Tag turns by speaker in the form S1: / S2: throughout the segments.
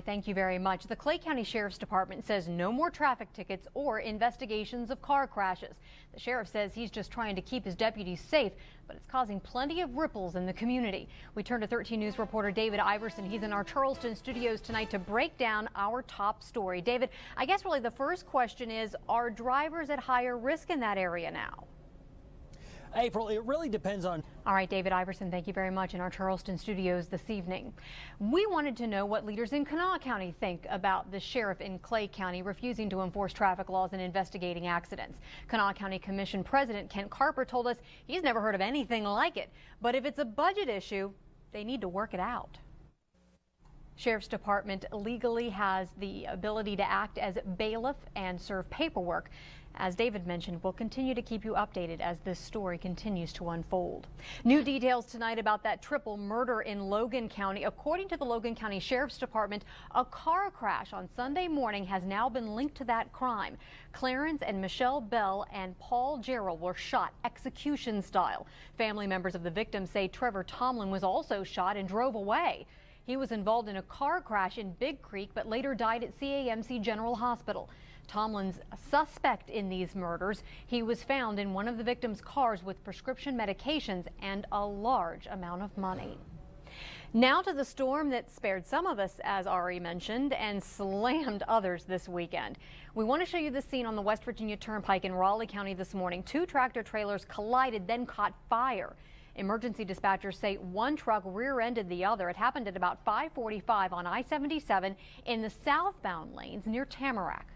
S1: Thank you very much. The Clay County Sheriff's Department says no more traffic tickets or investigations of car crashes. The sheriff says he's just trying to keep his deputies safe, but it's causing plenty of ripples in the community. We turn to 13 News reporter David Iverson. He's in our Charleston studios tonight to break down our top story. David, I guess really the first question is, are drivers at higher risk in that area now?
S2: April, it really depends on...
S1: All right, David Iverson, thank you very much in our Charleston studios this evening. We wanted to know what leaders in Kanawha County think about the sheriff in Clay County refusing to enforce traffic laws and investigating accidents. Kanawha County Commission President Kent Carper told us he's never heard of anything like it. But if it's a budget issue, they need to work it out. Sheriff's Department legally has the ability to act as bailiff and serve paperwork. As David mentioned, we'll continue to keep you updated as this story continues to unfold. New details tonight about that triple murder in Logan County. According to the Logan County Sheriff's Department, a car crash on Sunday morning has now been linked to that crime. Clarence and Michelle Bell and Paul Gerald were shot execution style. Family members of the victim say Trevor Tomlin was also shot and drove away. He was involved in a car crash in Big Creek, but later died at CAMC General Hospital. Tomlin's a suspect in these murders. He was found in one of the victim's cars with prescription medications and a large amount of money. Now to the storm that spared some of us, as Ari mentioned, and slammed others this weekend. We want to show you the scene on the West Virginia Turnpike in Raleigh County this morning. Two tractor trailers collided, then caught fire. Emergency dispatchers say one truck rear-ended the other. It happened at about 5:45 on I-77 in the southbound lanes near Tamarack.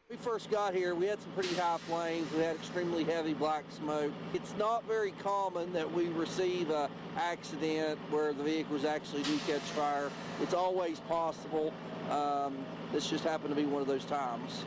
S3: When we first got here, we had some pretty high flames. We had extremely heavy black smoke. It's not very common that we receive an accident where the vehicles actually do catch fire. It's always possible. This just happened to be one of those times.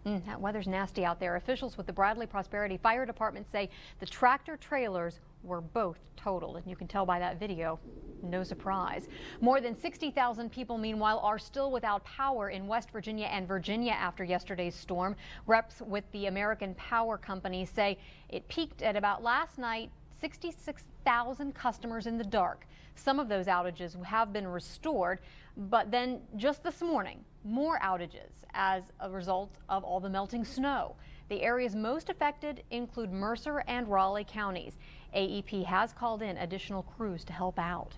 S1: That weather's nasty out there. Officials with the Bradley Prosperity Fire Department say the tractor trailers were both totaled, and you can tell by that video, no surprise. More than 60,000 people, meanwhile, are still without power in West Virginia and Virginia after yesterday's storm. Reps with the American Power Company say it peaked at about last night, 66,000 customers in the dark. Some of those outages have been restored, but then just this morning, more outages as a result of all the melting snow. The areas most affected include Mercer and Raleigh counties. AEP has called in additional crews to help out.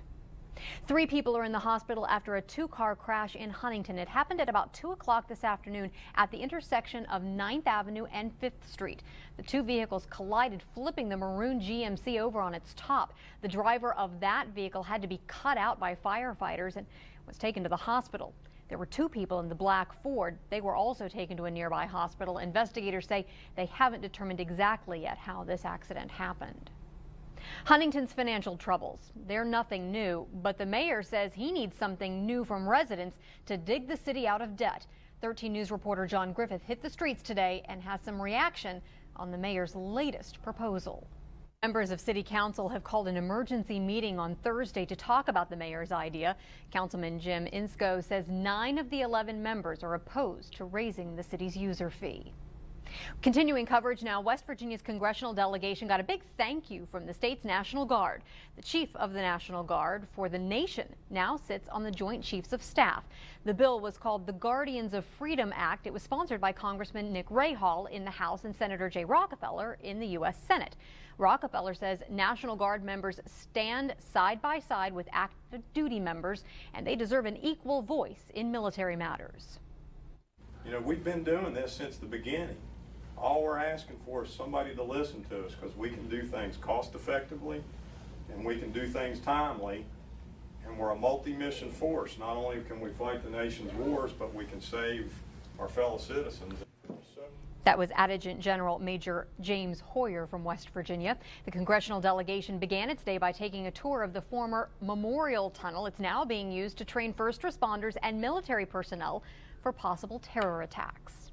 S1: 3 people are in the hospital after a 2-car crash in Huntington. It happened at about 2 o'clock this afternoon at the intersection of 9th Avenue and 5th Street. The 2 vehicles collided, flipping the maroon GMC over on its top. The driver of that vehicle had to be cut out by firefighters and was taken to the hospital. There were 2 people in the black Ford. They were also taken to a nearby hospital. Investigators say they haven't determined exactly yet how this accident happened. Huntington's financial troubles, they're nothing new, but the mayor says he needs something new from residents to dig the city out of debt. 13 News reporter John Griffith hit the streets today and has some reaction on the mayor's latest proposal. Members of City Council have called an emergency meeting on Thursday to talk about the mayor's idea. Councilman Jim Insko says 9 of the 11 members are opposed to raising the city's user fee. Continuing coverage now, West Virginia's congressional delegation got a big thank you from the state's National Guard. The chief of the National Guard for the nation now sits on the Joint Chiefs of Staff. The bill was called the Guardians of Freedom Act. It was sponsored by Congressman Nick Rahall in the House and Senator Jay Rockefeller in the U.S. Senate. Rockefeller says National Guard members stand side by side with active duty members, and they deserve an equal voice in military matters.
S4: You know, we've been doing this since the beginning. All we're asking for is somebody to listen to us, because we can do things cost effectively and we can do things timely, and we're a multi-mission force. Not only can we fight the nation's wars, but we can save our fellow citizens.
S1: That was Adjutant General Major James Hoyer from West Virginia. The congressional delegation began its day by taking a tour of the former Memorial Tunnel. It's now being used to train first responders and military personnel for possible terror attacks.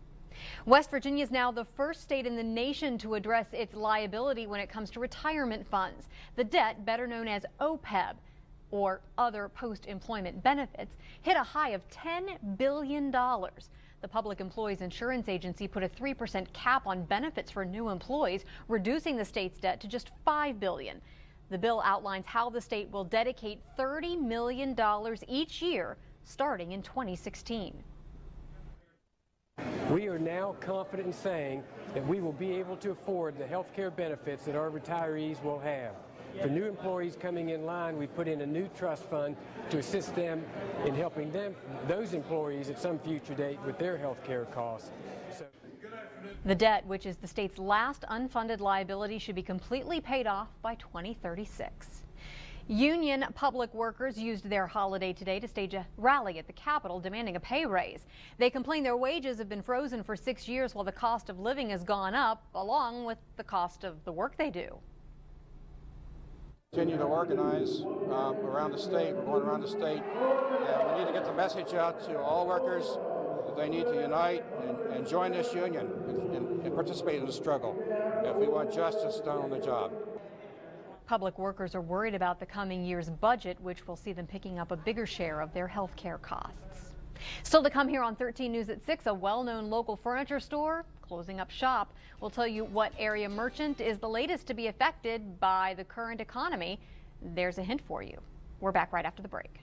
S1: West Virginia is now the first state in the nation to address its liability when it comes to retirement funds. The debt, better known as OPEB, or other post-employment benefits, hit a high of $10 billion. The Public Employees Insurance Agency put a 3% cap on benefits for new employees, reducing the state's debt to just $5 billion. The bill outlines how the state will dedicate $30 million each year starting in 2016.
S5: We are now confident in saying that we will be able to afford the health care benefits that our retirees will have. For new employees coming in line, we put in a new trust fund to assist them in helping those employees at some future date with their health care costs.
S1: The debt, which is the state's last unfunded liability, should be completely paid off by 2036. Union public workers used their holiday today to stage a rally at the Capitol demanding a pay raise. They complain their wages have been frozen for 6 years while the cost of living has gone up, along with the cost of the work they do.
S6: Continue to organize around the state. We're going around the state, and we need to get the message out to all workers that they need to unite and join this union and participate in the struggle if we want justice done on the job.
S1: Public workers are worried about the coming year's budget, which will see them picking up a bigger share of their health care costs. Still to come here on 13 News at 6, a well-known local furniture store closing up shop. We'll tell you what area merchant is the latest to be affected by the current economy. There's a hint for you. We're back right after the break.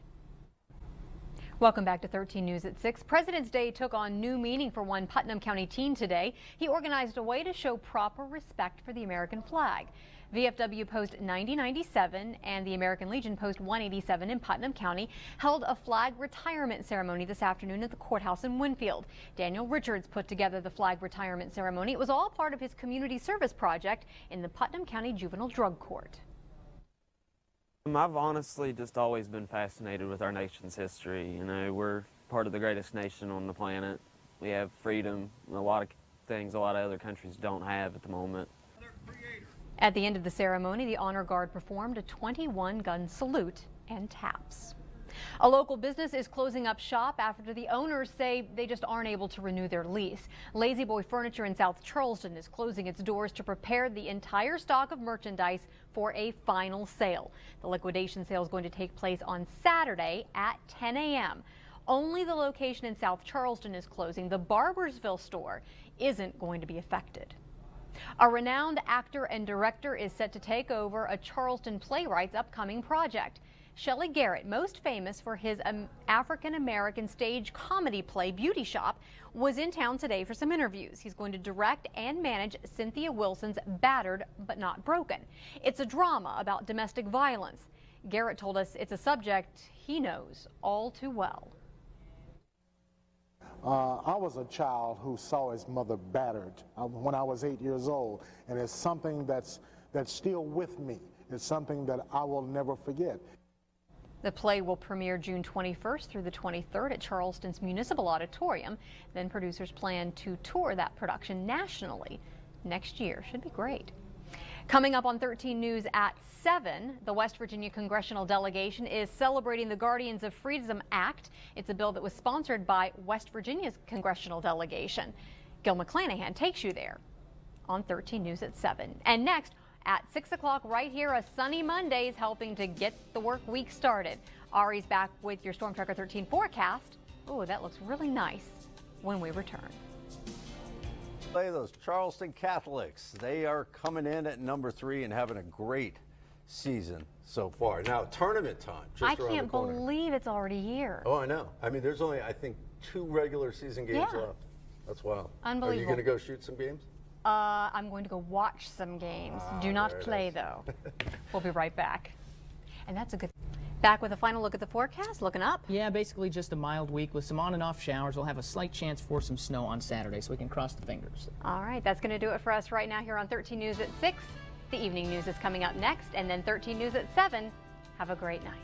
S1: Welcome back to 13 News at 6. President's Day took on new meaning for one Putnam County teen today. He organized a way to show proper respect for the American flag. VFW Post 9097 and the American Legion Post 187 in Putnam County held a flag retirement ceremony this afternoon at the courthouse in Winfield. Daniel Richards put together the flag retirement ceremony. It was all part of his community service project in the Putnam County Juvenile Drug Court.
S7: I've honestly just always been fascinated with our nation's history. You know, we're part of the greatest nation on the planet. We have freedom, a lot of things a lot of other countries don't have at the moment.
S1: At the end of the ceremony, the Honor Guard performed a 21-gun salute and taps. A local business is closing up shop after the owners say they just aren't able to renew their lease. Lazy Boy Furniture in South Charleston is closing its doors to prepare the entire stock of merchandise for a final sale. The liquidation sale is going to take place on Saturday at 10 a.m. Only the location in South Charleston is closing. The Barbersville store isn't going to be affected. A renowned actor and director is set to take over a Charleston playwright's upcoming project. Shelley Garrett, most famous for his African-American stage comedy play Beauty Shop, was in town today for some interviews. He's going to direct and manage Cynthia Wilson's Battered But Not Broken. It's a drama about domestic violence. Garrett told us it's a subject he knows all too well.
S8: I was a child who saw his mother battered when I was 8 years old, and it's something that's still with me. It's something that I will never forget.
S1: The play will premiere June 21st through the 23rd at Charleston's Municipal Auditorium. Then producers plan to tour that production nationally next year. Should be great. Coming up on 13 News at 7, the West Virginia congressional delegation is celebrating the Guardians of Freedom Act. It's a bill that was sponsored by West Virginia's congressional delegation. Gil McClanahan takes you there on 13 News at 7. And next at 6 o'clock right here, a sunny Monday's helping to get the work week started. Ari's back with your Storm Tracker 13 forecast. Oh, that looks really nice when we return.
S9: Those Charleston Catholics, they are coming in at number 3 and having a great season so far. Now, tournament time, just
S1: I
S9: around
S1: can't
S9: the corner.
S1: believe it's already here.
S9: Oh, I know. I mean, there's only, I think, 2 regular season games left. That's wild.
S1: Unbelievable.
S9: Are you going to go shoot some games?
S1: I'm going to go watch some games. Do not play, though. We'll be right back. And that's a good. Back with a final look at the forecast. Looking up.
S10: Yeah, basically just a mild week with some on and off showers. We'll have a slight chance for some snow on Saturday, so we can cross the fingers.
S1: All right, that's going to do it for us right now here on 13 News at 6. The evening news is coming up next, and then 13 News at 7. Have a great night.